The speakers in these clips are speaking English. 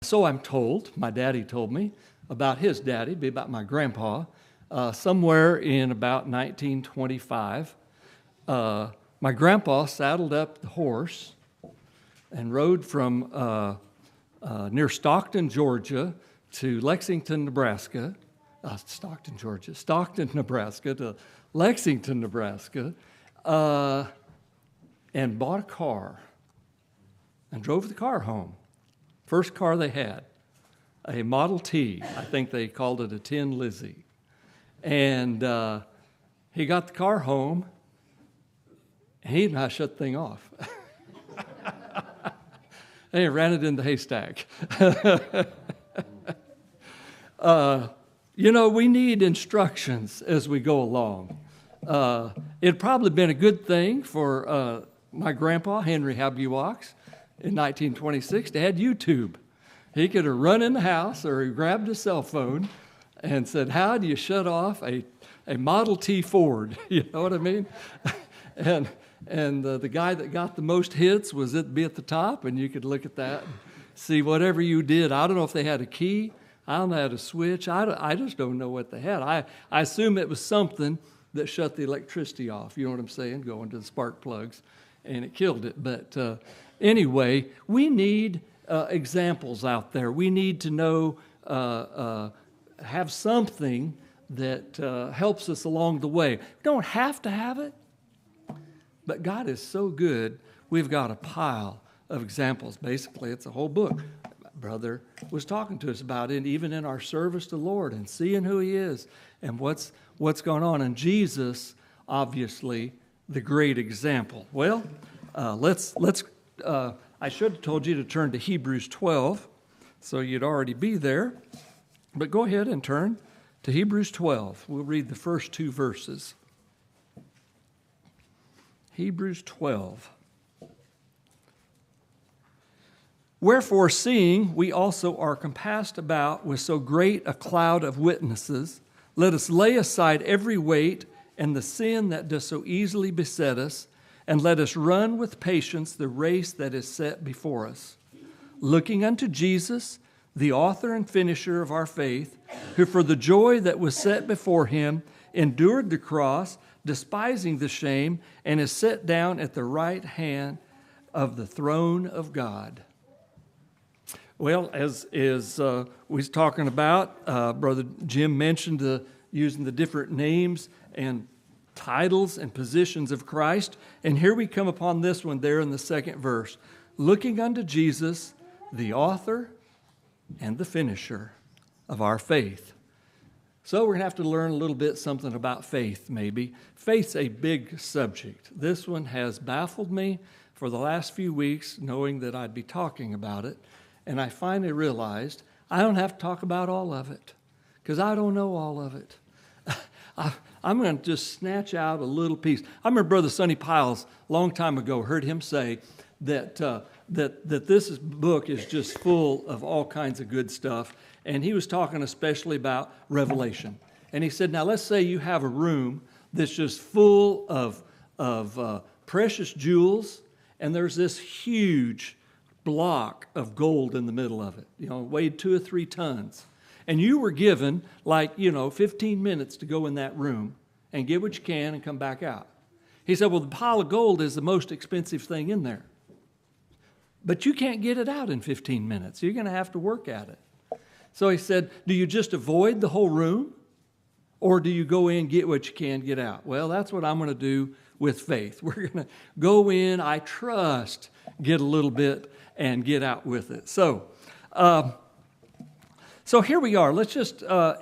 So I'm told, my daddy told me, about his daddy, be about my grandpa, somewhere in about 1925. My grandpa saddled up the horse and rode from near Stockton, Georgia, to Lexington, Nebraska. Stockton, Nebraska to Lexington, Nebraska, and bought a car and drove the car home. First car they had, a Model T. I think they called it a Tin Lizzie. And he got the car home, and he didn't know how to shut the thing off. They ran it in the haystack. We need instructions as we go along. It'd probably been a good thing for my grandpa, Henry Halbgewachs, in 1926 to have YouTube. He could have run in the house or he grabbed his cell phone and said, how do you shut off a Model T Ford? You know what I mean? And the guy that got the most hits was be at the top, and you could look at that and see whatever you did. I don't know if they had a key. I don't know how to switch. I just don't know what they had. I assume it was something that shut the electricity off. You know what I'm saying? Going to the spark plugs, and it killed it. But anyway, we need examples out there. We need to know, have something that helps us along the way. We don't have to have it, but God is so good. We've got a pile of examples. Basically, it's a whole book. Brother was talking to us about it, even in our service to the Lord and seeing who He is and what's going on. And Jesus, obviously, the great example. Well, let's. I should have told you to turn to Hebrews 12, so you'd already be there. But go ahead and turn to Hebrews 12. We'll read the first two verses. Hebrews 12. Wherefore, seeing we also are compassed about with so great a cloud of witnesses, let us lay aside every weight and the sin that does so easily beset us, and let us run with patience the race that is set before us, looking unto Jesus, the author and finisher of our faith, who for the joy that was set before him endured the cross, despising the shame, and is set down at the right hand of the throne of God. Well, as we was talking about, Brother Jim mentioned using the different names and titles and positions of Christ. And here we come upon this one there in the second verse. Looking unto Jesus, the author and the finisher of our faith. So we're going to have to learn a little bit something about faith, maybe. Faith's a big subject. This one has baffled me for the last few weeks, knowing that I'd be talking about it. And I finally realized I don't have to talk about all of it, because I don't know all of it. I'm going to just snatch out a little piece. I remember Brother Sonny Piles, a long time ago, heard him say that this book is just full of all kinds of good stuff. And he was talking especially about Revelation. And he said, now let's say you have a room that's just full of precious jewels, and there's this huge block of gold in the middle of it, weighed 2 or 3 tons. And you were given 15 minutes to go in that room and get what you can and come back out. He said, well, the pile of gold is the most expensive thing in there. But you can't get it out in 15 minutes. You're going to have to work at it. So he said, do you just avoid the whole room? Or do you go in, get what you can, get out? Well, that's what I'm going to do with faith. We're going to go in, I trust, get a little bit, and get out with it. So here we are. Let's just notes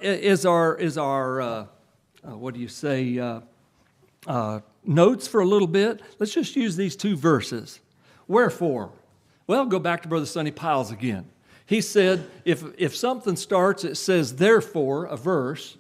for a little bit. Let's just use these 2 verses. Wherefore? Well, go back to Brother Sonny Piles again. He said, if something starts, it says therefore, a verse,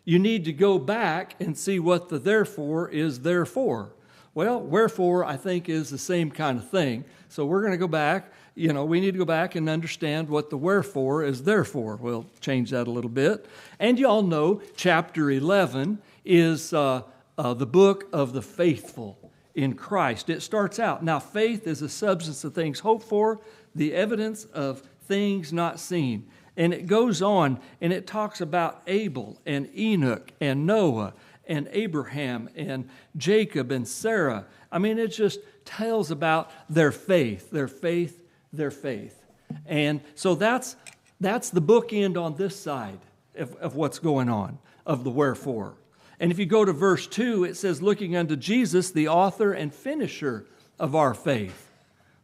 you need to go back and see what the therefore is there for. Well, wherefore, I think, is the same kind of thing. So we're going to go back. We need to go back and understand what the wherefore is there for. We'll change that a little bit. And you all know chapter 11 is the book of the faithful in Christ. It starts out, now faith is a substance of things hoped for, the evidence of things not seen. And it goes on, and it talks about Abel and Enoch and Noah and Abraham and Jacob and Sarah. I mean, it just tells about their faith, their faith, their faith. And so that's the bookend on this side of what's going on, of the wherefore. And if you go to verse 2, it says, looking unto Jesus, the author and finisher of our faith.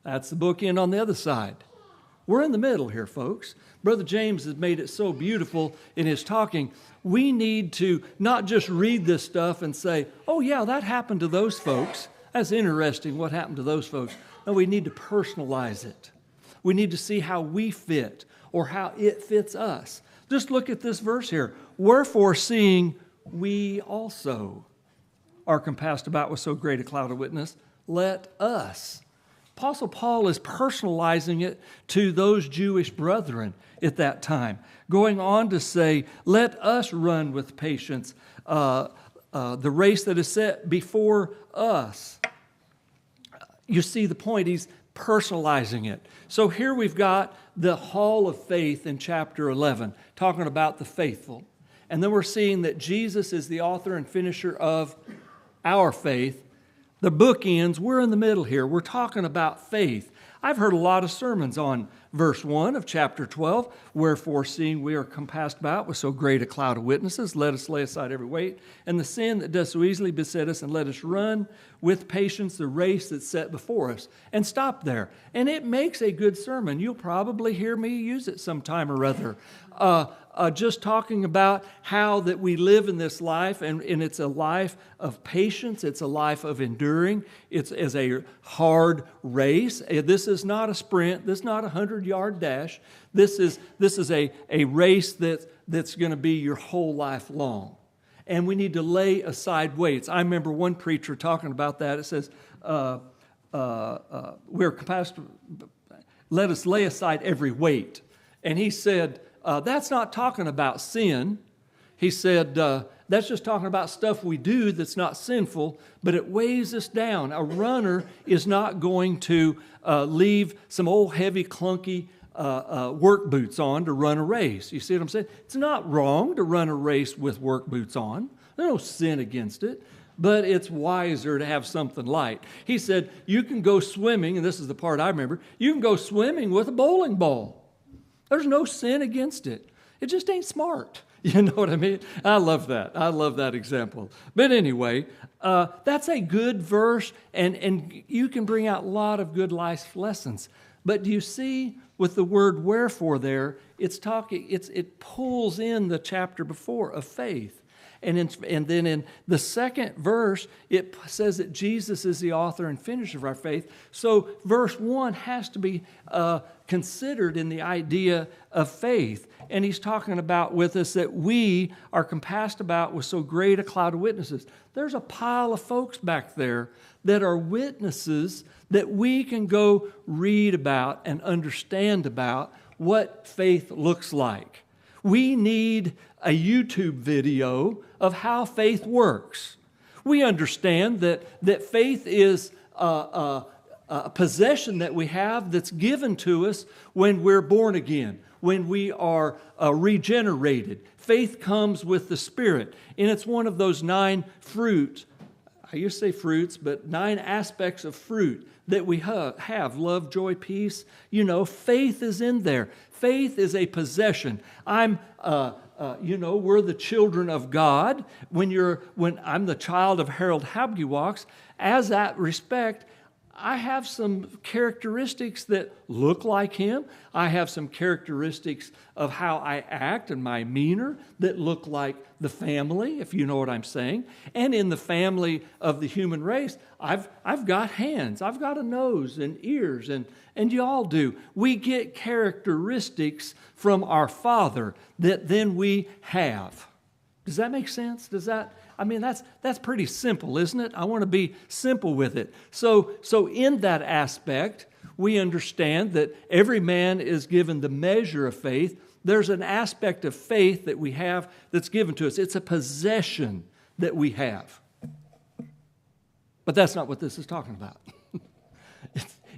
That's the bookend on the other side. We're in the middle here, folks. Brother James has made it so beautiful in his talking. We need to not just read this stuff and say, oh yeah, that happened to those folks. That's interesting what happened to those folks. No, we need to personalize it. We need to see how we fit or how it fits us. Just look at this verse here. Wherefore, seeing we also are compassed about with so great a cloud of witness, let us. Apostle Paul is personalizing it to those Jewish brethren at that time, going on to say, let us run with patience the race that is set before us. You see the point, he's personalizing it. So here we've got the hall of faith in chapter 11, talking about the faithful. And then we're seeing that Jesus is the author and finisher of our faith. The bookends, we're in the middle here. We're talking about faith. I've heard a lot of sermons on verse 1 of chapter 12. Wherefore, seeing we are compassed about with so great a cloud of witnesses, let us lay aside every weight and the sin that does so easily beset us, and let us run with patience the race that's set before us. And stop there. And it makes a good sermon. You'll probably hear me use it sometime or other. Just talking about how that we live in this life, and it's a life of patience, it's a life of enduring, it's a hard race. This is not a sprint, this is not a 100-yard dash. This is a race that's going to be your whole life long. And we need to lay aside weights. I remember one preacher talking about that. It says, we're capacity, let us lay aside every weight. And he said, that's not talking about sin. He said, that's just talking about stuff we do that's not sinful, but it weighs us down. A runner is not going to leave some old heavy, clunky work boots on to run a race. You see what I'm saying? It's not wrong to run a race with work boots on. There's no sin against it, but it's wiser to have something light. He said, you can go swimming, and this is the part I remember, you can go swimming with a bowling ball. There's no sin against it. It just ain't smart. You know what I mean? I love that. I love that example. But anyway, that's a good verse, and you can bring out a lot of good life lessons. But do you see with the word wherefore there, it pulls in the chapter before of faith. And then in the second verse, it says that Jesus is the author and finisher of our faith. So verse 1 has to be considered in the idea of faith. And he's talking about with us that we are compassed about with so great a cloud of witnesses. There's a pile of folks back there that are witnesses that we can go read about and understand about what faith looks like. We need a YouTube video of how faith works. We understand that faith is a possession that we have that's given to us when we're born again, when we are regenerated. Faith comes with the Spirit, and it's one of those 9 fruits. I used to say fruits, but 9 aspects of fruit that we have. Love, joy, peace. You know, faith is in there. Faith is a possession. We're the children of God. When I'm the child of Harold Halbgewachs, as that respect, I have some characteristics that look like him. I have some characteristics of how I act and my demeanor that look like the family, if you know what I'm saying. And in the family of the human race, I've got hands, I've got a nose and ears, and you all do. We get characteristics from our Father that then we have. Does that make sense? That's pretty simple, isn't it? I want to be simple with it. So in that aspect, we understand that every man is given the measure of faith. There's an aspect of faith that we have that's given to us. It's a possession that we have. But that's not what this is talking about.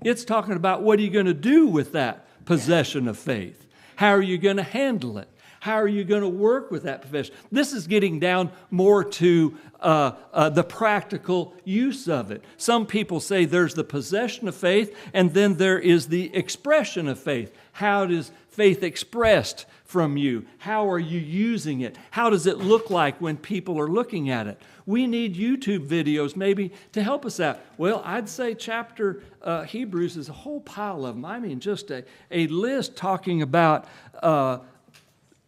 It's talking about what are you going to do with that possession of faith? How are you going to handle it? How are you going to work with that possession? This is getting down more to the practical use of it. Some people say there's the possession of faith, and then there is the expression of faith. How is faith expressed from you? How are you using it? How does it look like when people are looking at it? We need YouTube videos maybe to help us out. Well, I'd say chapter Hebrews is a whole pile of them. I mean, just a list talking about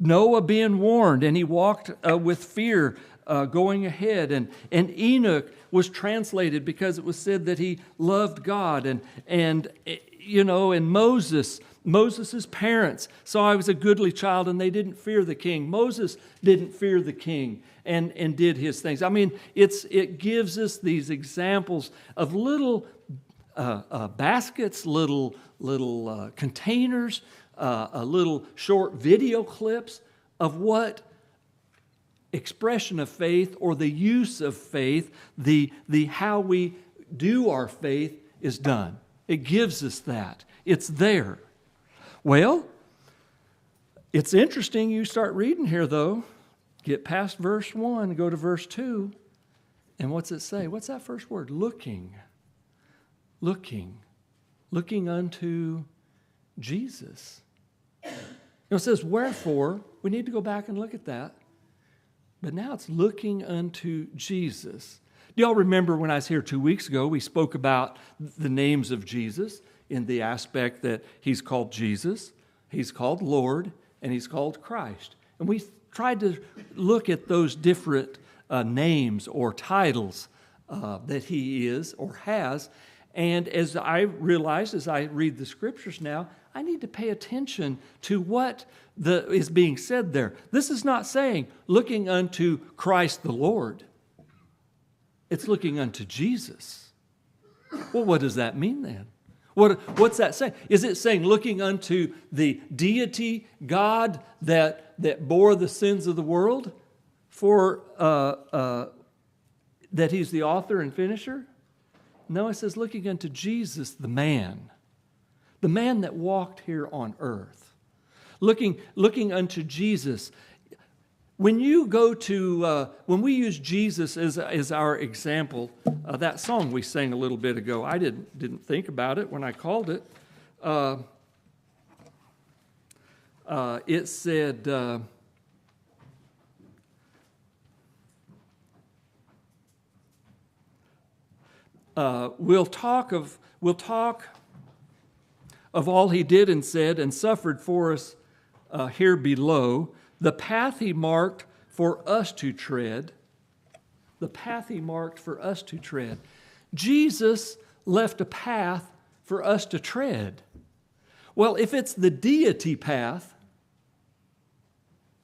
Noah being warned, and he walked with fear going ahead. And Enoch was translated because it was said that he loved God. And Moses' parents saw he was a goodly child, and they didn't fear the king. Moses didn't fear the king and did his things. I mean, it gives us these examples of little baskets, little containers, little short video clips of what expression of faith or the use of faith, the how we do our faith is done. It gives us that. It's there. Well, it's interesting. You start reading here, though. Get past verse 1, go to verse 2. And what's it say? What's that first word? Looking. Looking unto Jesus. It says, wherefore, we need to go back and look at that. But now it's looking unto Jesus. Do y'all remember when I was here 2 weeks ago, we spoke about the names of Jesus in the aspect that he's called Jesus, he's called Lord, and he's called Christ. And we tried to look at those different names or titles that he is or has. And as I realized as I read the scriptures now, I need to pay attention to what is being said there. This is not saying looking unto Christ the Lord. It's looking unto Jesus. Well, what does that mean then? What's that saying? Is it saying looking unto the deity, God, that bore the sins of the world, for that he's the author and finisher? No, it says looking unto Jesus, the man that walked here on earth. Looking unto Jesus. When you go to, when we use Jesus as our example, that song we sang a little bit ago, I didn't think about it when I called it. It said, we'll talk of all he did and said and suffered for us here below, the path he marked for us to tread. The path he marked for us to tread. Jesus left a path for us to tread. Well, if it's the deity path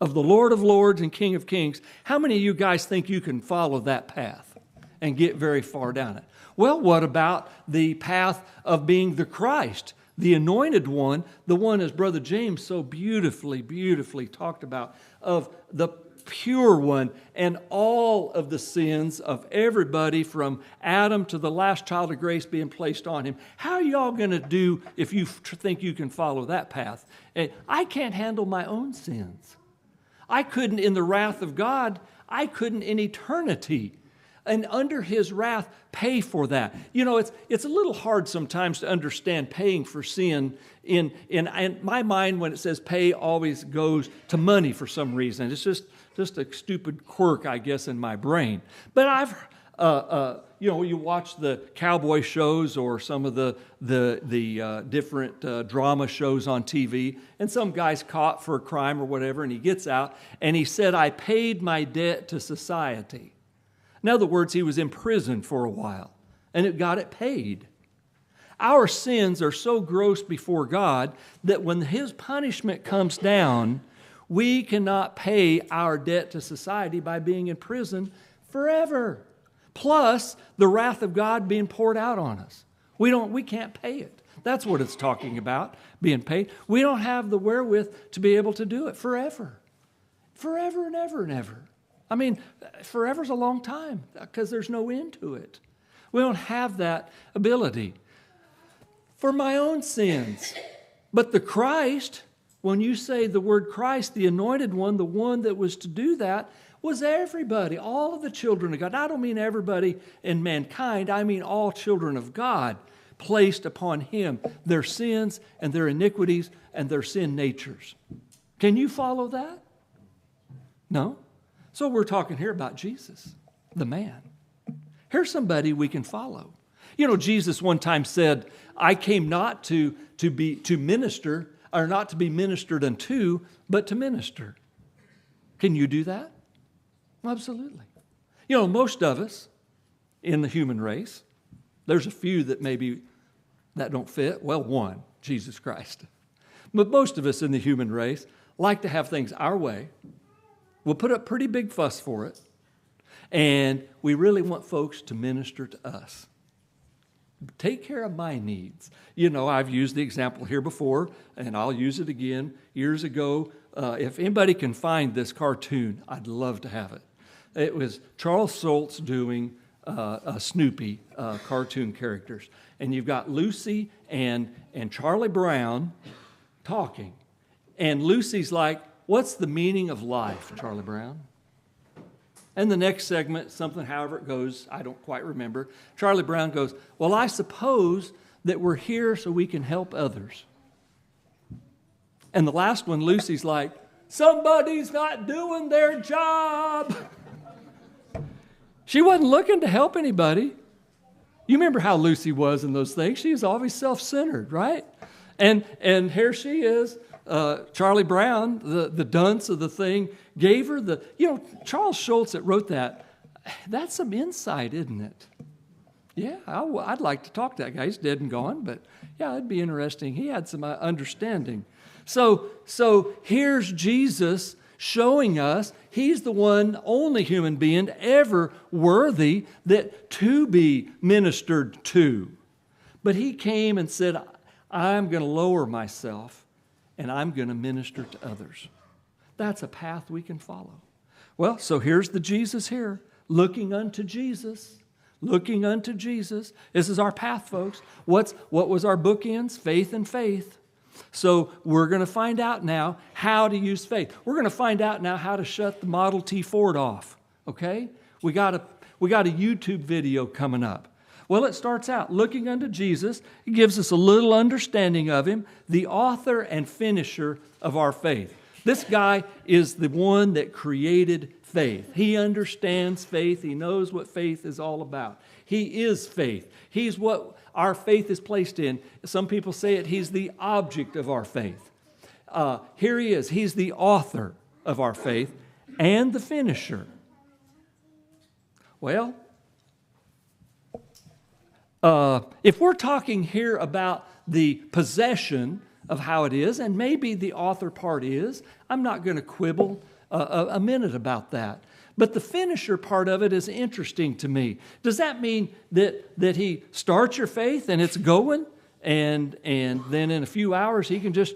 of the Lord of Lords and King of Kings, how many of you guys think you can follow that path and get very far down it? Well, what about the path of being the Christ, the anointed one, the one, as Brother James so beautifully talked about, of the pure one, and all of the sins of everybody from Adam to the last child of grace being placed on him? How are y'all going to do if you think you can follow that path? I can't handle my own sins. I couldn't in the wrath of God. I couldn't in eternity. And under his wrath, pay for that. You know, it's a little hard sometimes to understand paying for sin. In my mind, when it says pay, always goes to money for some reason. It's just a stupid quirk, I guess, in my brain. But I've, you watch the cowboy shows or some of the different drama shows on TV, and some guy's caught for a crime or whatever, and he gets out, and he said, I paid my debt to society. In other words, he was in prison for a while, and it got it paid. Our sins are so gross before God that when his punishment comes down, we cannot pay our debt to society by being in prison forever. Plus, the wrath of God being poured out on us. We can't pay it. That's what it's talking about, being paid. We don't have the wherewith to be able to do it forever. Forever and ever and ever. I mean, forever's a long time because there's no end to it. We don't have that ability. For my own sins, But the Christ, when you say the word Christ, the anointed one, the one that was to do that, was everybody, all of the children of God. I don't mean everybody in mankind. I mean all children of God placed upon him their sins and their iniquities and their sin natures. Can you follow that? No? So we're talking here about Jesus, the man. Here's somebody we can follow. You know, Jesus one time said, I came not to minister, or not to be ministered unto, but to minister. Can you do that? Absolutely. You know, most of us in the human race, there's a few that maybe that don't fit. Well, one, Jesus Christ. But most of us in the human race like to have things our way. We'll put up pretty big fuss for it. And we really want folks to minister to us. Take care of my needs. You know, I've used the example here before, and I'll use it again. Years ago, if anybody can find this cartoon, I'd love to have it. It was Charles Schultz doing Snoopy cartoon characters. And you've got Lucy and Charlie Brown talking. And Lucy's like, what's the meaning of life, Charlie Brown? And the next segment, something however it goes, I don't quite remember. Charlie Brown goes, well, I suppose that we're here so we can help others. And the last one, Lucy's like, somebody's not doing their job. She wasn't looking to help anybody. You remember how Lucy was in those things. She was always self-centered, right? And here she is. Charlie Brown, the dunce of the thing, gave her the, you know, Charles Schultz that wrote that, that's some insight, isn't it? Yeah, I'd like to talk to that guy. He's dead and gone, but yeah, it'd be interesting. He had some understanding. So here's Jesus showing us he's the one only human being ever worthy that to be ministered to. But he came and said, I'm going to lower myself and I'm going to minister to others. That's a path we can follow. Well, so here's the Jesus here, looking unto Jesus, looking unto Jesus. This is our path, folks. What was our bookends? Faith and faith. So we're going to find out now how to use faith. We're going to find out now how to shut the Model T Ford off, okay? We got a YouTube video coming up. Well, it starts out looking unto Jesus. It gives us a little understanding of him, the author and finisher of our faith. This guy is the one that created faith. He understands faith. He knows what faith is all about. He is faith. He's what our faith is placed in. Some people say it, he's the object of our faith. Here he is. He's the author of our faith and the finisher. Well, if we're talking here about the possession of how it is, and maybe the author part is, I'm not going to quibble a minute about that. But the finisher part of it is interesting to me. Does that mean that he starts your faith and it's going, and then in a few hours he can just,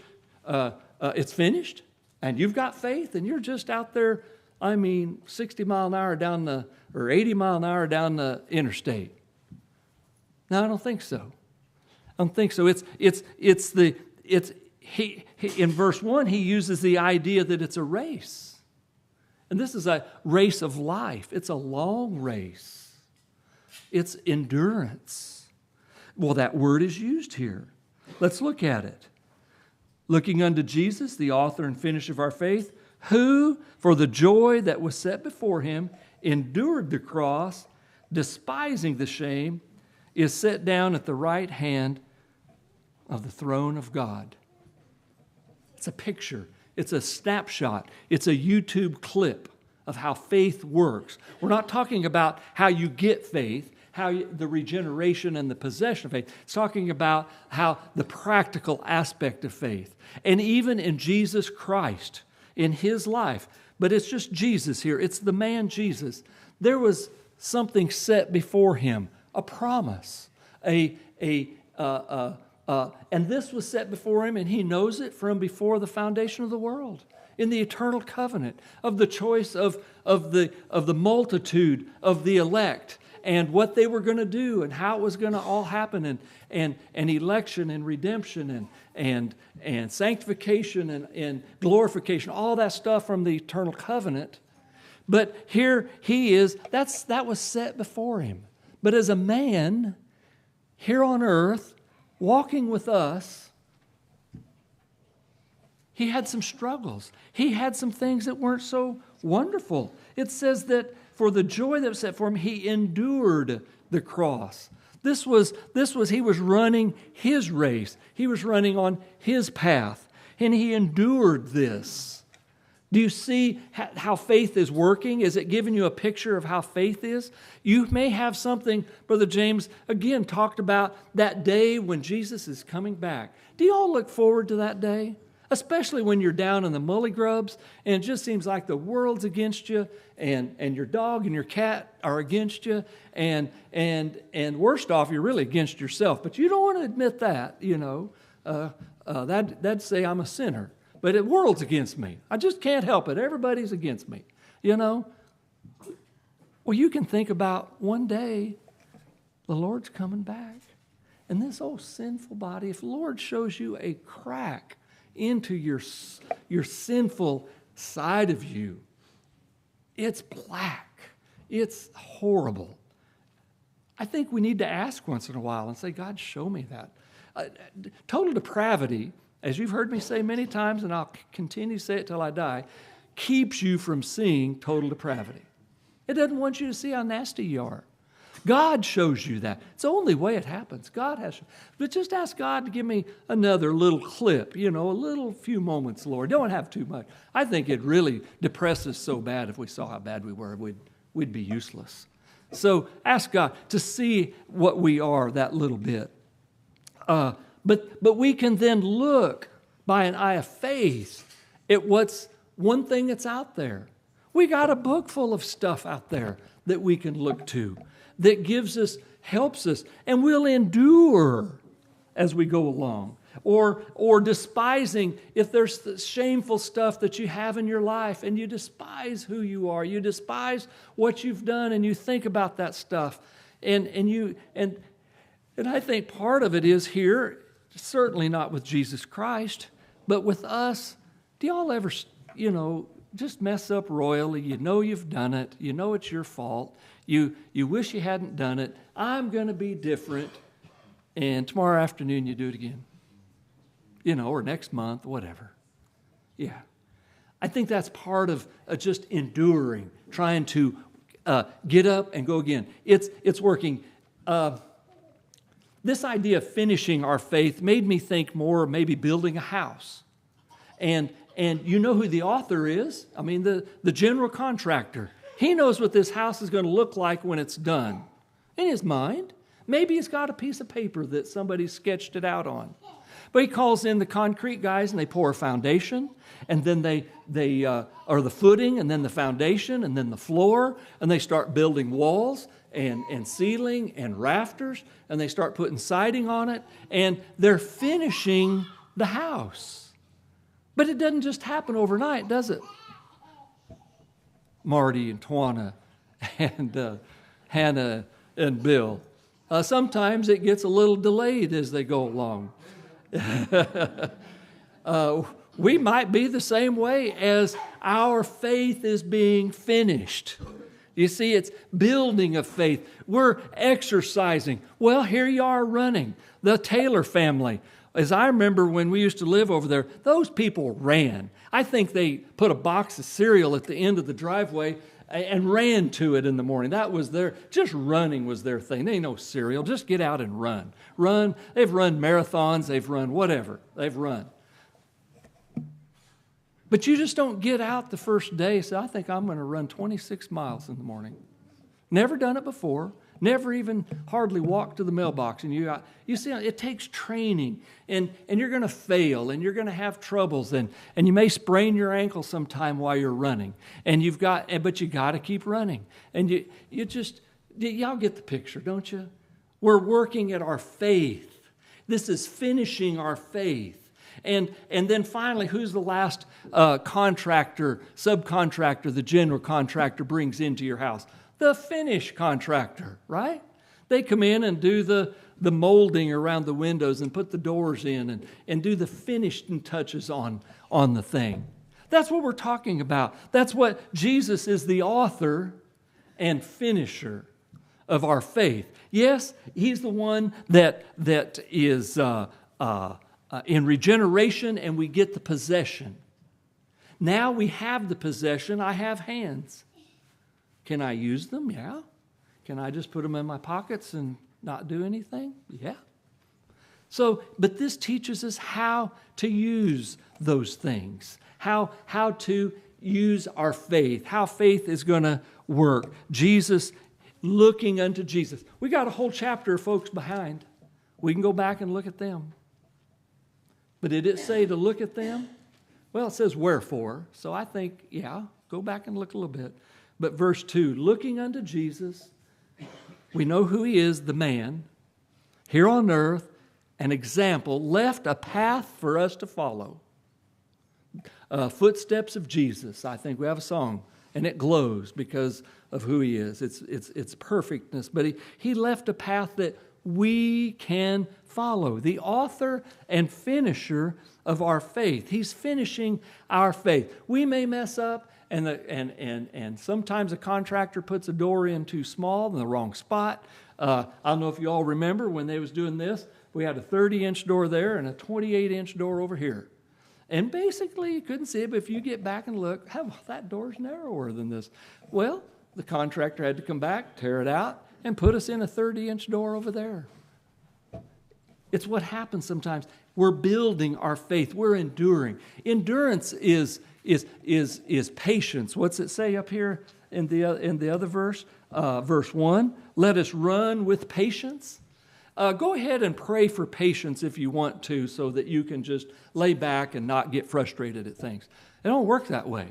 it's finished, and you've got faith, and you're just out there, 60 mile an hour down or 80 mile an hour down the interstate? No, I don't think so. I don't think so. In verse 1, he uses the idea that it's a race. And this is a race of life. It's a long race. It's endurance. Well, that word is used here. Let's look at it. Looking unto Jesus, the author and finisher of our faith, who, for the joy that was set before him, endured the cross, despising the shame, is set down at the right hand of the throne of God. It's a picture. It's a snapshot. It's a YouTube clip of how faith works. We're not talking about how you get faith, the regeneration and the possession of faith. It's talking about how the practical aspect of faith. And even in Jesus Christ, in his life, but it's just Jesus here. It's the man Jesus. There was something set before him, a promise, and this was set before him, and he knows it from before the foundation of the world, in the eternal covenant of the choice of the multitude of the elect, and what they were going to do and how it was going to all happen, and election and redemption and sanctification and glorification, all that stuff from the eternal covenant. But here he is, that was set before him. But as a man here on earth, walking with us, he had some struggles. He had some things that weren't so wonderful. It says that for the joy that was set for him, he endured the cross. This was he was running his race. He was running on his path, and he endured this. Do you see how faith is working? Is it giving you a picture of how faith is? You may have something, Brother James, again, talked about that day when Jesus is coming back. Do you all look forward to that day? Especially when you're down in the mully grubs and it just seems like the world's against you and your dog and your cat are against you and worst off, you're really against yourself. But you don't want to admit that, that'd say I'm a sinner. But the world's against me. I just can't help it. Everybody's against me, Well, you can think about one day the Lord's coming back. And this old sinful body, if the Lord shows you a crack into your sinful side of you, it's black. It's horrible. I think we need to ask once in a while and say, God, show me that. Total depravity, as you've heard me say many times, and I'll continue to say it till I die, keeps you from seeing total depravity. It doesn't want you to see how nasty you are. God shows you that. It's the only way it happens. God has. But just ask God to give me another little clip, a little few moments, Lord. Don't have too much. I think it really depresses so bad if we saw how bad we were, we'd be useless. So ask God to see what we are that little bit. But we can then look by an eye of faith at what's one thing that's out there. We got a book full of stuff out there that we can look to, that gives us, helps us, and we'll endure as we go along. Or despising, if there's the shameful stuff that you have in your life and you despise who you are, you despise what you've done and you think about that stuff. And I think part of it is here, certainly not with Jesus Christ, but with us. Do y'all ever, just mess up royally? You know you've done it. You know it's your fault. You wish you hadn't done it. I'm going to be different. And tomorrow afternoon you do it again. Or next month, whatever. Yeah. I think that's part of just enduring, trying to get up and go again. It's working. This idea of finishing our faith made me think more of maybe building a house. And you know who the author is? I mean, the general contractor. He knows what this house is going to look like when it's done. In his mind. Maybe he's got a piece of paper that somebody sketched it out on. But he calls in the concrete guys and they pour a foundation. And then they are the footing and then the foundation and then the floor. And they start building walls and ceiling and rafters. And they start putting siding on it. And they're finishing the house. But it doesn't just happen overnight, does it? Marty and Tawana and Hannah and Bill. Sometimes it gets a little delayed as they go along. We might be the same way as our faith is being finished. You see, it's building of faith. We're exercising. Well, here you are running. The Taylor family. As I remember when we used to live over there, those people ran. I think they put a box of cereal at the end of the driveway and ran to it in the morning. That was just running was their thing. They ain't no cereal. Just get out and run. Run. They've run marathons. They've run whatever. They've run. But you just don't get out the first day and say, I think I'm going to run 26 miles in the morning. Never done it before. Never even hardly walked to the mailbox. And you see, it takes training. And you're going to fail. And you're going to have troubles. And you may sprain your ankle sometime while you're running. But you got to keep running. And y'all get the picture, don't you? We're working at our faith. This is finishing our faith. And then finally, who's the last subcontractor the general contractor brings into your house? the finish contractor, right? They come in and do the molding around the windows and put the doors in and do the finishing touches on the thing. That's what we're talking about. That's what Jesus is, the author and finisher of our faith. Yes, he's the one that is in regeneration, and we get the possession. Now we have the possession. I have hands. Can I use them? Yeah. Can I just put them in my pockets and not do anything? Yeah. So, but this teaches us how to use those things, how to use our faith, how faith is going to work. Jesus, looking unto Jesus. We got a whole chapter of folks behind. We can go back and look at them. But did it say to look at them? Well, it says wherefore. So I think, yeah, go back and look a little bit. But verse 2, looking unto Jesus, we know who he is, the man, here on earth, an example, left a path for us to follow. Footsteps of Jesus. I think we have a song, and it glows because of who he is. It's perfectness. But he left a path that we can follow. The author and finisher of our faith. He's finishing our faith. We may mess up, and sometimes a contractor puts a door in too small in the wrong spot. I don't know if you all remember when they was doing this. We had a 30-inch door there and a 28-inch door over here. And basically, you couldn't see it, but if you get back and look, that door's narrower than this. Well, the contractor had to come back, tear it out, and put us in a 30-inch door over there. It's what happens sometimes. We're building our faith. We're enduring. Endurance is patience. What's it say up here in the other verse? Verse 1, let us run with patience. Go ahead and pray for patience if you want to, so that you can just lay back and not get frustrated at things. It don't work that way.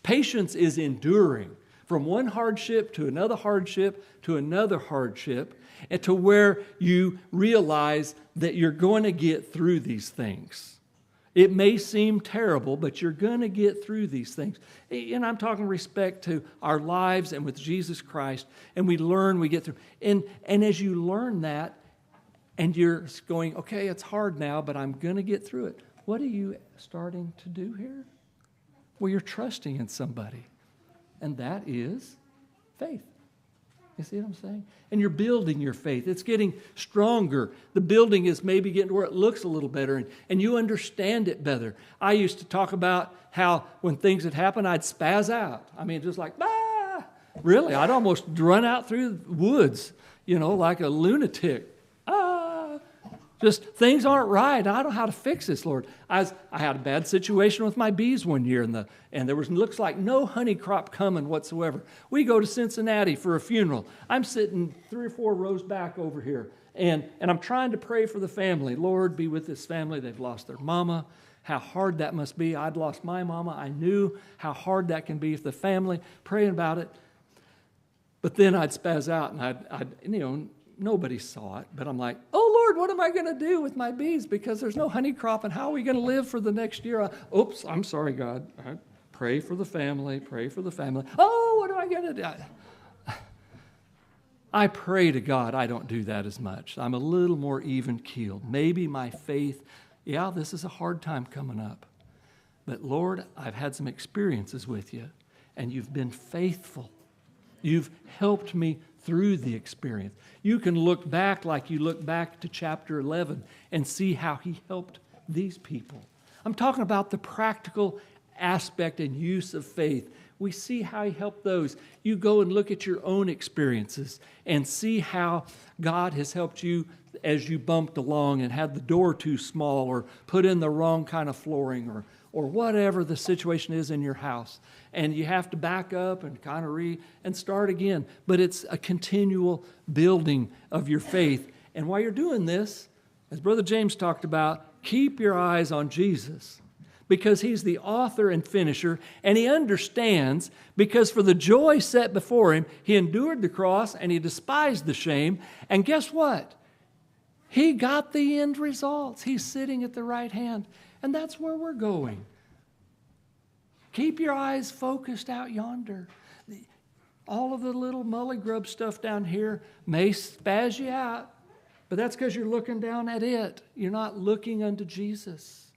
Patience is enduring from one hardship to another hardship to another hardship, and to where you realize that you're going to get through these things. It may seem terrible, but you're going to get through these things. And I'm talking respect to our lives and with Jesus Christ, and we learn, we get through. And as you learn that, and you're going, okay, it's hard now, but I'm going to get through it. What are you starting to do here? Well, you're trusting in somebody. And that is faith. You see what I'm saying? And you're building your faith. It's getting stronger. The building is maybe getting to where it looks a little better, and you understand it better. I used to talk about how when things would happen, I'd spaz out. I mean, just like, ah! Really, I'd almost run out through the woods, like a lunatic. Just things aren't right. I don't know how to fix this, Lord. I had a bad situation with my bees one year, and there looks like no honey crop coming whatsoever. We go to Cincinnati for a funeral. I'm sitting 3 or 4 rows back over here, and I'm trying to pray for the family. Lord, be with this family. They've lost their mama. How hard that must be. I'd lost my mama. I knew how hard that can be for the family, praying about it. But then I'd spaz out, and I'd nobody saw it, but I'm like, oh, Lord, what am I going to do with my bees? Because there's no honey crop, and how are we going to live for the next year? Oops, I'm sorry, God. Pray for the family, pray for the family. Oh, what am I going to do? I pray to God I don't do that as much. I'm a little more even-keeled. Maybe my faith, this is a hard time coming up. But, Lord, I've had some experiences with you, and you've been faithful. You've helped me through the experience. You can look back like you look back to chapter 11 and see how he helped these people. I'm talking about the practical aspect and use of faith. We see how he helped those. You go and look at your own experiences and see how God has helped you as you bumped along and had the door too small or put in the wrong kind of flooring or whatever the situation is in your house. And you have to back up and kind of and start again. But it's a continual building of your faith. And while you're doing this, as Brother James talked about, keep your eyes on Jesus, because he's the author and finisher, and he understands, because for the joy set before him, he endured the cross and he despised the shame. And guess what? He got the end results. He's sitting at the right hand. And that's where we're going. Keep your eyes focused out yonder. All of the little mully grub stuff down here may spaz you out, but that's because you're looking down at it. You're not looking unto Jesus.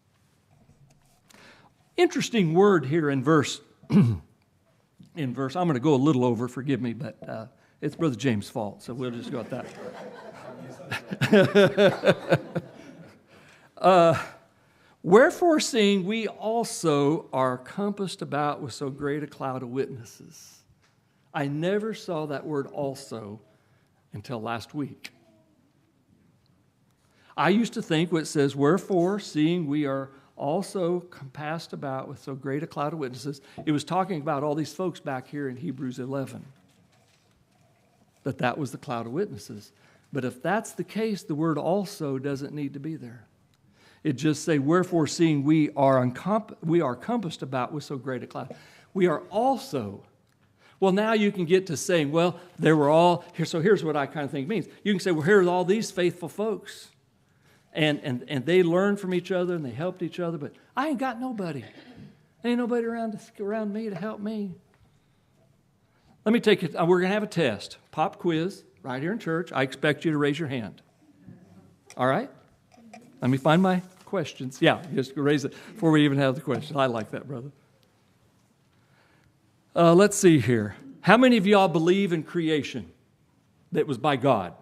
Interesting word here in verse. I'm going to go a little over, forgive me, but it's Brother James' fault, so we'll just go at that. Wherefore, seeing we also are compassed about with so great a cloud of witnesses. I never saw that word also until last week. I used to think when it says, wherefore, seeing we are also compassed about with so great a cloud of witnesses, it was talking about all these folks back here in Hebrews 11. That was the cloud of witnesses. But if that's the case, the word also doesn't need to be there. It just say, wherefore, seeing we are compassed about with so great a cloud. We are also. Well, now you can get to saying, well, they were all here. So here's what I kind of think it means. You can say, well, here are all these faithful folks. And they learned from each other and they helped each other, but I ain't got nobody. Ain't nobody around me to help me. Let me take it. We're going to have a test. Pop quiz right here in church. I expect you to raise your hand. All right? Let me find my questions. Yeah, just raise it before we even have the question. I like that, brother. Let's see here. How many of y'all believe in creation? That was by God.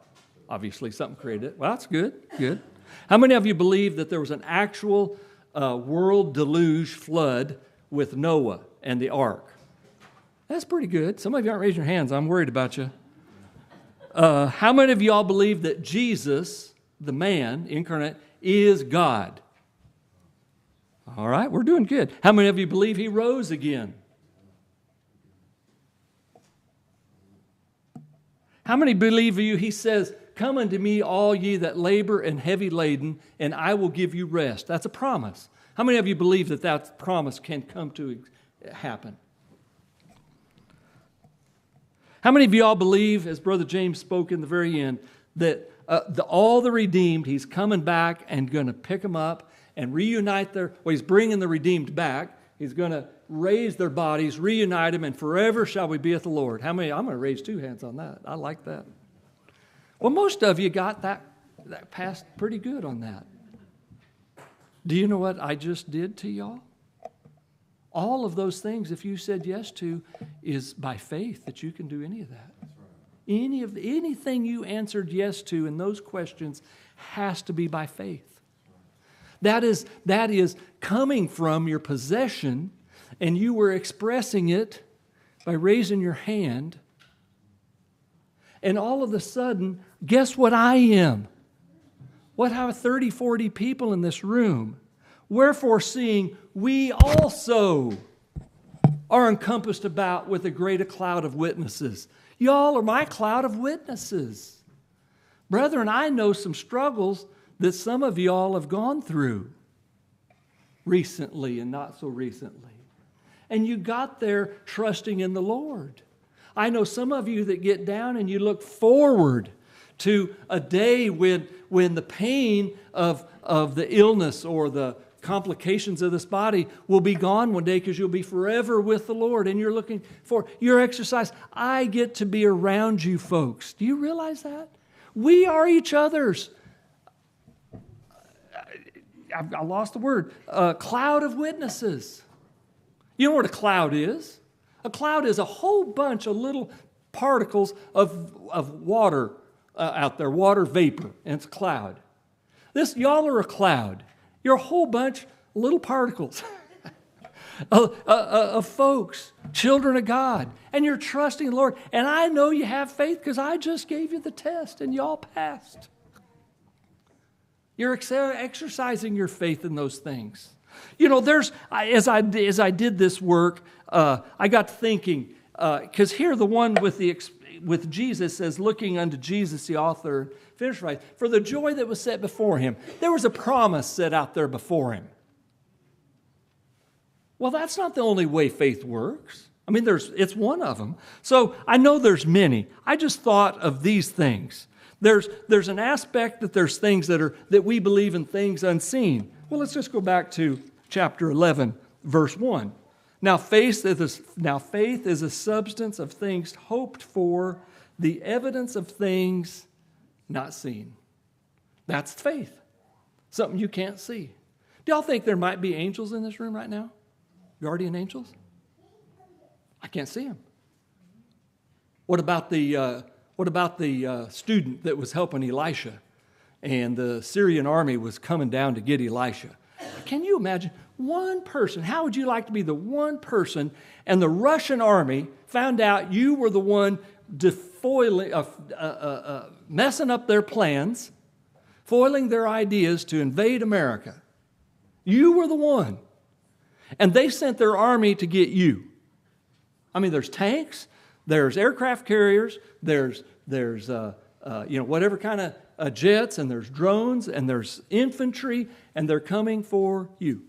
Obviously, something created it. Well, that's good. Good. How many of you believe that there was an actual world deluge flood with Noah and the ark? That's pretty good. Some of you aren't raising your hands. I'm worried about you. How many of y'all believe that Jesus, the man incarnate, is God? All right, we're doing good. How many of you believe he rose again? How many believe you? He says, come unto me, all ye that labor and heavy laden, and I will give you rest. That's a promise. How many of you believe that that promise can come to happen? How many of y'all believe, as Brother James spoke in the very end, that all the redeemed, he's coming back and going to pick them up and reunite he's bringing the redeemed back. He's going to raise their bodies, reunite them, and forever shall we be with the Lord. How many? I'm going to raise 2 hands on that. I like that. Well, most of you got that passed pretty good on that. Do you know what I just did to y'all? All of those things, if you said yes to, is by faith that you can do any of that. Anything you answered yes to in those questions has to be by faith. That is coming from your possession, and you were expressing it by raising your hand. And all of a sudden, guess what I am? What have 30, 40 people in this room? Wherefore, seeing we also are encompassed about with a greater cloud of witnesses. Y'all are my cloud of witnesses. Brethren, I know some struggles that some of y'all have gone through recently and not so recently. And you got there trusting in the Lord. I know some of you that get down and you look forward to a day when the pain of the illness or the complications of this body will be gone one day because you'll be forever with the Lord and you're looking for your exercise. I get to be around you folks. Do you realize that? We are each other's. I lost the word. Cloud of witnesses. You know what a cloud is? A cloud is a whole bunch of little particles of water out there, water vapor, and it's a cloud. Y'all are a cloud. You're a whole bunch of little particles of folks, children of God, and you're trusting the Lord. And I know you have faith because I just gave you the test and y'all passed. You're exercising your faith in those things. You know, as I did this work, I got thinking, because here the one with Jesus says, looking unto Jesus, the author and finisher, right? For the joy that was set before him. There was a promise set out there before him. Well, that's not the only way faith works. I mean, it's one of them. So I know there's many. I just thought of these things. There's an aspect that there's things that we believe in, things unseen. Well, let's just go back to chapter 11, verse 1. Now faith is a substance of things hoped for, the evidence of things not seen. That's faith. Something you can't see. Do y'all think there might be angels in this room right now? Guardian angels? I can't see them. What about the student that was helping Elisha, and the Syrian army was coming down to get Elisha? Can you imagine one person? How would you like to be the one person, and the Russian army found out you were the one messing up their plans, foiling their ideas to invade America? You were the one. And they sent their army to get you. I mean, there's tanks, there's aircraft carriers, there's whatever kind of jets, and there's drones, and there's infantry, and they're coming for you.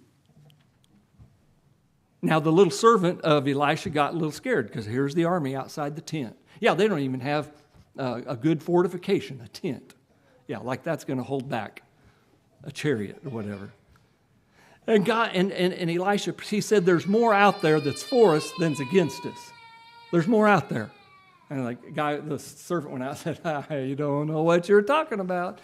Now, the little servant of Elisha got a little scared because here's the army outside the tent. Yeah, they don't even have a good fortification, a tent. Yeah, like that's going to hold back a chariot or whatever. And God and Elisha, he said, there's more out there that's for us than's against us. There's more out there. And the servant went out and said, you don't know what you're talking about.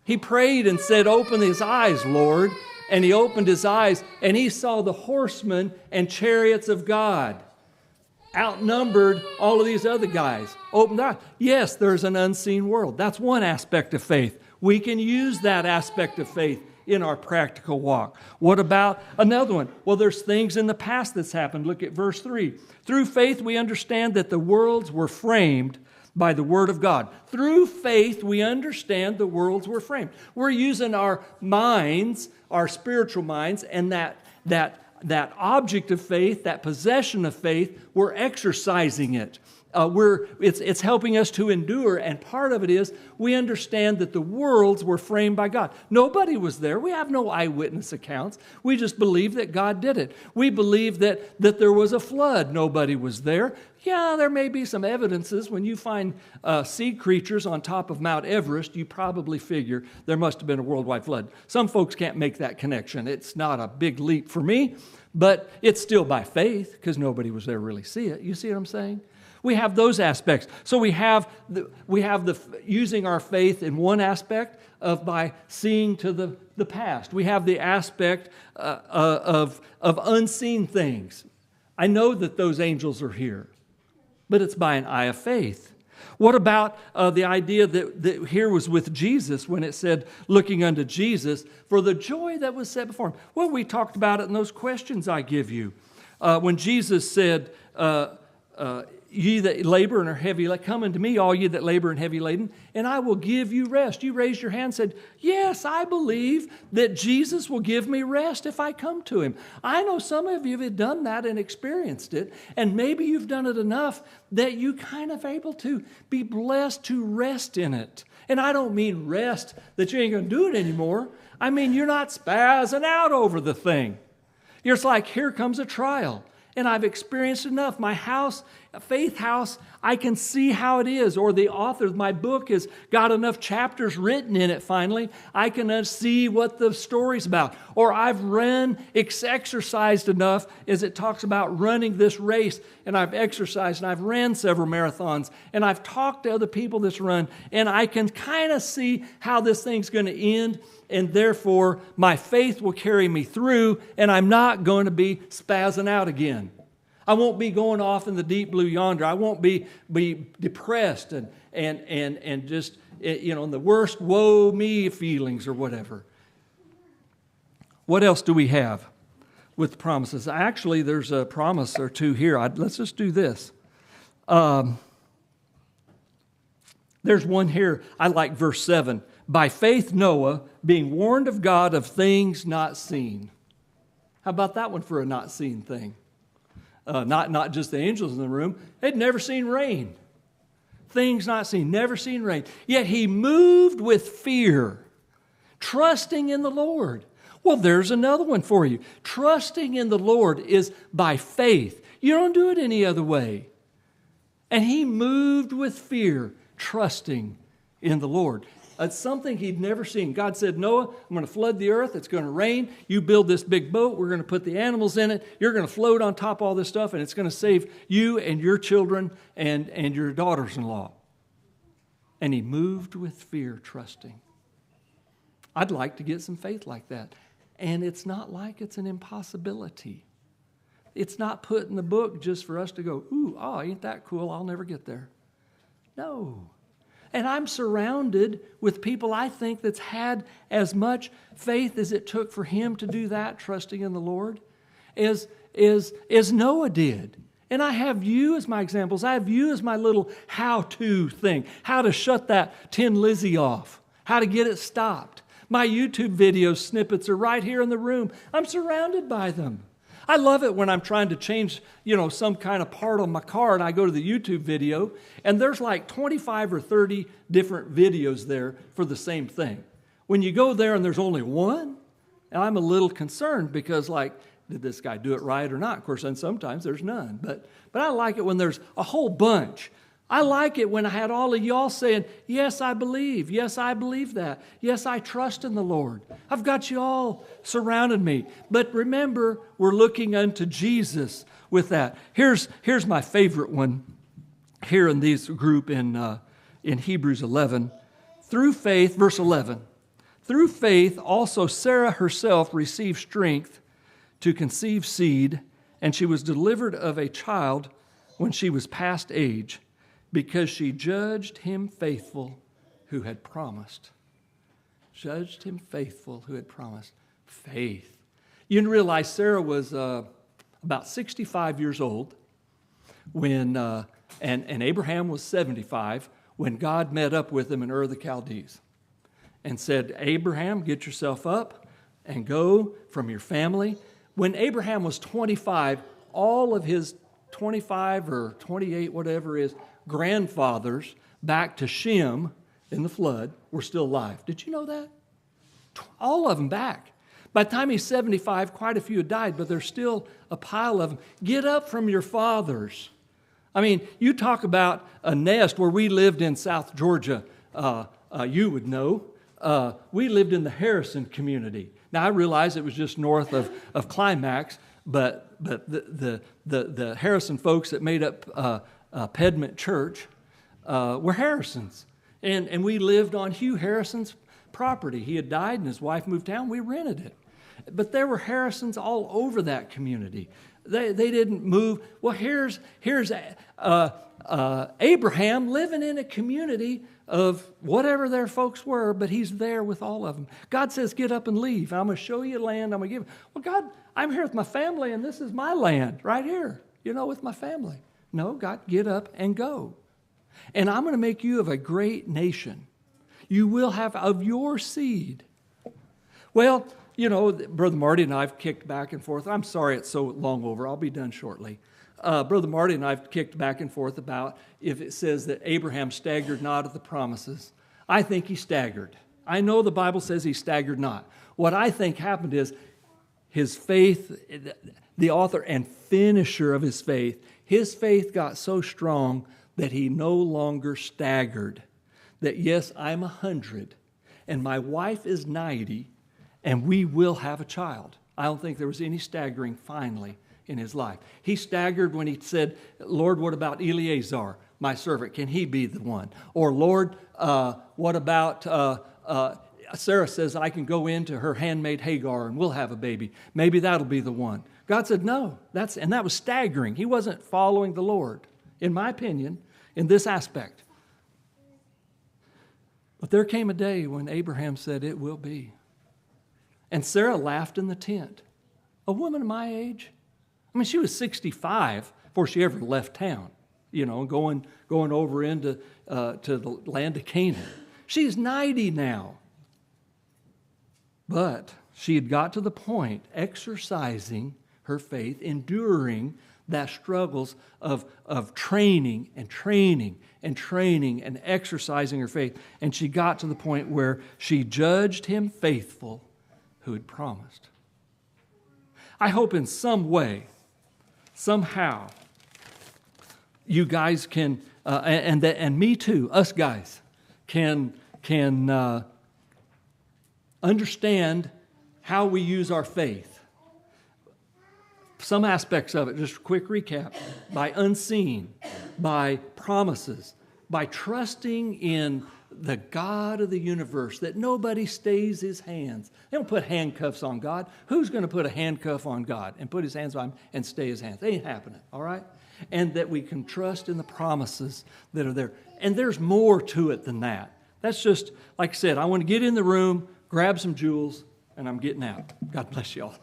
He prayed and said, open his eyes, Lord. And he opened his eyes, and he saw the horsemen and chariots of God. Outnumbered all of these other guys. Opened eyes. Yes, there's an unseen world. That's one aspect of faith. We can use that aspect of faith in our practical walk. What about another one? Well, there's things in the past that's happened. Look at verse 3. Through faith, we understand that the worlds were framed by the Word of God. Through faith, we understand the worlds were framed. We're using our minds, our spiritual minds, and that object of faith, that possession of faith, we're exercising it. It's helping us to endure, and part of it is we understand that the worlds were framed by God. Nobody was there. We have no eyewitness accounts. We just believe that God did it. We believe that there was a flood. Nobody was there. Yeah, there may be some evidences. When you find sea creatures on top of Mount Everest, you probably figure there must have been a worldwide flood. Some folks can't make that connection. It's not a big leap for me, but it's still by faith because nobody was there to really see it. You see what I'm saying? We have those aspects. So we have the using our faith in one aspect of by seeing to the past. We have the aspect of unseen things. I know that those angels are here, but it's by an eye of faith. What about the idea that here was with Jesus when it said, looking unto Jesus for the joy that was set before him? Well, we talked about it in those questions I give you. When Jesus said, ye that labor and are heavy, come unto me, all ye that labor and heavy laden, and I will give you rest. You raised your hand and said, yes, I believe that Jesus will give me rest if I come to him. I know some of you have done that and experienced it, and maybe you've done it enough that you kind of able to be blessed to rest in it. And I don't mean rest that you ain't going to do it anymore. I mean you're not spazzing out over the thing. You're just like, here comes a trial. And I've experienced enough. My house, faith house, I can see how it is. Or the author of my book has got enough chapters written in it finally. I can see what the story's about. Or I've exercised enough as it talks about running this race. And I've exercised and I've ran several marathons. And I've talked to other people that's run. And I can kind of see how this thing's going to end. And therefore, my faith will carry me through, and I'm not going to be spazzing out again. I won't be going off in the deep blue yonder. I won't be depressed and just, in the worst woe me feelings or whatever. What else do we have with promises? Actually, there's a promise or two here. Let's just do this. There's one here. I like verse 7. By faith Noah, being warned of God of things not seen. How about that one for a not seen thing? Not just the angels in the room. They'd never seen rain. Things not seen, never seen rain. Yet he moved with fear, trusting in the Lord. Well, there's another one for you. Trusting in the Lord is by faith. You don't do it any other way. And he moved with fear, trusting in the Lord. It's something he'd never seen. God said, Noah, I'm going to flood the earth. It's going to rain. You build this big boat. We're going to put the animals in it. You're going to float on top of all this stuff, and it's going to save you and your children and your daughters-in-law. And he moved with fear, trusting. I'd like to get some faith like that. And it's not like it's an impossibility. It's not put in the book just for us to go, ooh, oh, ain't that cool? I'll never get there. No. And I'm surrounded with people I think that's had as much faith as it took for him to do that, trusting in the Lord, as Noah did. And I have you as my examples. I have you as my little how-to thing, how to shut that Tin Lizzie off, how to get it stopped. My YouTube video snippets are right here in the room. I'm surrounded by them. I love it when I'm trying to change, some kind of part on my car and I go to the YouTube video and there's like 25 or 30 different videos there for the same thing. When you go there and there's only one, I'm a little concerned because did this guy do it right or not? Of course, and sometimes there's none. But I like it when there's a whole bunch. I like it when I had all of y'all saying, yes, I believe. Yes, I believe that. Yes, I trust in the Lord. I've got you all surrounded me. But remember, we're looking unto Jesus with that. Here's my favorite one here in this group in Hebrews 11. Through faith, verse 11, through faith also Sarah herself received strength to conceive seed, and she was delivered of a child when she was past age, because she judged him faithful who had promised. Judged him faithful who had promised. Faith. You realize Sarah was about 65 years old when, and Abraham was 75 when God met up with him in Ur of the Chaldees and said, Abraham, get yourself up and go from your family. When Abraham was 25, all of his 25 or 28, whatever it is, grandfathers back to Shem in the flood were still alive. Did you know that? All of them back. By the time he's 75, quite a few had died, but there's still a pile of them. Get up from your fathers. I mean, you talk about a nest where we lived in South Georgia. You would know. We lived in the Harrison community. Now, I realize it was just north of Climax, but the Harrison folks that made up Pedment Church were Harrisons. And we lived on Hugh Harrison's property. He had died and his wife moved down. We rented it. But there were Harrisons all over that community. They didn't move. Well, here's Abraham living in a community of whatever their folks were, but he's there with all of them. God says, get up and leave. I'm going to show you land. I'm going to give. Well, God, I'm here with my family, and this is my land right here, with my family. No, God, get up and go. And I'm going to make you of a great nation. You will have of your seed. Well, Brother Marty and I have kicked back and forth. I'm sorry it's so long over. I'll be done shortly. Brother Marty and I have kicked back and forth about if it says that Abraham staggered not at the promises. I think he staggered. I know the Bible says he staggered not. What I think happened is his faith, the author and finisher of his faith got so strong that he no longer staggered. That yes, I'm 100 and my wife is 90 and we will have a child. I don't think there was any staggering finally in his life. He staggered when he said, Lord, what about Eleazar, my servant? Can he be the one? Or Lord, what about Sarah says I can go into her handmaid Hagar and we'll have a baby. Maybe that'll be the one. God said, no, and that was staggering. He wasn't following the Lord, in my opinion, in this aspect. But there came a day when Abraham said, it will be. And Sarah laughed in the tent. A woman my age? I mean, she was 65 before she ever left town, going over into to the land of Canaan. She's 90 now. But she had got to the point, exercising her faith, enduring that struggles of training and exercising her faith. And she got to the point where she judged him faithful who had promised. I hope in some way, somehow, you guys can, and me too, us guys, can can understand how we use our faith. Some aspects of it, just a quick recap, by unseen, by promises, by trusting in the God of the universe, that nobody stays his hands. They don't put handcuffs on God. Who's going to put a handcuff on God and put his hands on him and stay his hands? It ain't happening, all right? And that we can trust in the promises that are there. And there's more to it than that. That's just, like I said, I want to get in the room, grab some jewels, and I'm getting out. God bless y'all.